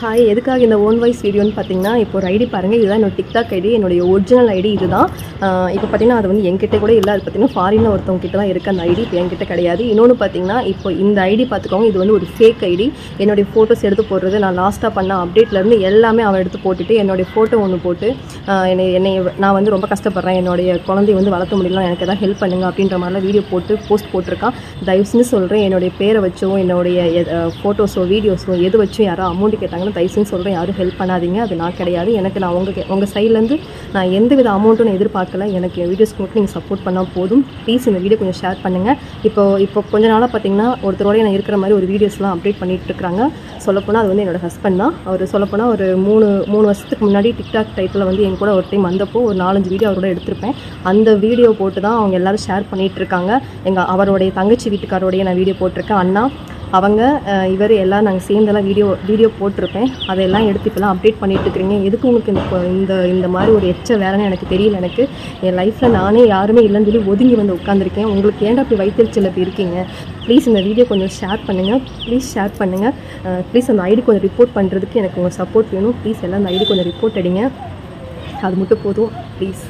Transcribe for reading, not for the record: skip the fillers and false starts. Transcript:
Hi, எதுக்காக இந்த own voice வீடியோன்னு பார்த்தீங்கன்னா, இப்போ ஒரு ஐடி பாருங்கள். இதுதான் என்னோட டிக்டாக் ஐடி. என்னுடைய ஒரிஜினல் ஐடி இதுதான். இப்போ பார்த்தீங்கன்னா அது வந்து என்கிட்ட கூட இல்லை. அது பார்த்தீங்கன்னா ஃபாரினில் ஒருத்தவங்க கிட்ட தான் இருக்குது அந்த ஐடி. இப்போ என்கிட்ட கிடையாது. இன்னொன்று பார்த்தீங்கன்னா, இப்போ இந்த ஐடி பார்த்துக்கோங்க, இது வந்து ஒரு ஃபேக் ஐடி. என்னுடைய ஃபோட்டோஸ் எடுத்து போடுறது, நான் லாஸ்ட்டாக பண்ண அப்டேட்லேருந்து எல்லாமே அவன் எடுத்து போட்டுட்டு என்னுடைய ஃபோட்டோ ஒன்று போட்டு என்னை நான் வந்து ரொம்ப கஷ்டப்படுறேன், என்னுடைய குழந்தைய வந்து வளர்த்த முடியல, எனக்கு எதாவது ஹெல்ப் பண்ணுங்க அப்படின்ற மாதிரிலாம் வீடியோ போட்டு போஸ்ட் போட்டிருக்கான். தயவு செஞ்சு சொல்கிறேன், என்னுடைய பேரை வச்சோ என்னுடைய ஃபோட்டோஸோ வீடியோஸோ எது வச்சும் யாரும் அமௌண்ட் கேட்டாங்கன்னா தயவுசெய்து சொல்கிறேன், யாரும் ஹெல்ப் பண்ணாதீங்க. அது நான் கிடையாது. எனக்கு நான் உங்கள் சைட்லேருந்து நான் எந்த வித அமௌண்ட்டும் நான் எதிர்பார்க்கல. எனக்கு என் வீடியோஸ்க்கு மட்டும் நீங்கள் சப்போர்ட் பண்ணால் போதும். ப்ளீஸ் இந்த வீடியோ கொஞ்சம் ஷேர் பண்ணுங்கள். இப்போ கொஞ்ச நாளாக பார்த்தீங்கன்னா ஒருத்தரோடய நான் இருக்கிற மாதிரி ஒரு வீடியோஸ்லாம் அப்டேட் பண்ணிகிட்டு இருக்கிறாங்க. சொல்லப்போனால் அது வந்து என்னோடய ஹஸ்பண்ட் தான். அவர் சொல்லப்போனால் ஒரு மூணு வருஷத்துக்கு முன்னாடி டிக்டாக் டைட்டில் வந்து என் கூட ஒரு டைம் வந்தப்போ ஒரு 4-5 வீடியோ அவரோட எடுத்திருப்பேன். அந்த வீடியோ போட்டு தான் அவங்க எல்லோரும் ஷேர் பண்ணிகிட்ருக்காங்க. அவருடைய தங்கச்சி வீட்டுக்காரோடைய நான் வீடியோ போட்டிருக்கேன். அண்ணா அவங்க இவர் எல்லாம் நாங்கள் சேர்ந்தெல்லாம் வீடியோ போட்டிருப்பேன். அதையெல்லாம் எடுத்து இப்போலாம் அப்டேட் பண்ணிகிட்ருக்கிறீங்க. எதுக்கு உங்களுக்கு இந்த மாதிரி ஒரு வேலைன்னு எனக்கு தெரியல. எனக்கு என் லைஃப்பில் நானே யாருமே இல்லைன்னு சொல்லி ஒதுங்கி வந்து உட்காந்துருக்கேன். உங்களுக்கு ஏன்டா அப்படி வைத்திருச்சல் அப்படி இருக்கீங்க? ப்ளீஸ் இந்த வீடியோ கொஞ்சம் ஷேர் பண்ணுங்கள். ப்ளீஸ் அந்த ஐடி கொஞ்சம் ரிப்போர்ட் பண்ணுறதுக்கு எனக்கு உங்கள் சப்போர்ட் வேணும். ப்ளீஸ் எல்லாம் அந்த ஐடி கொஞ்சம் ரிப்போர்ட் அடிங்க. அது மட்டும் போதும் ப்ளீஸ்.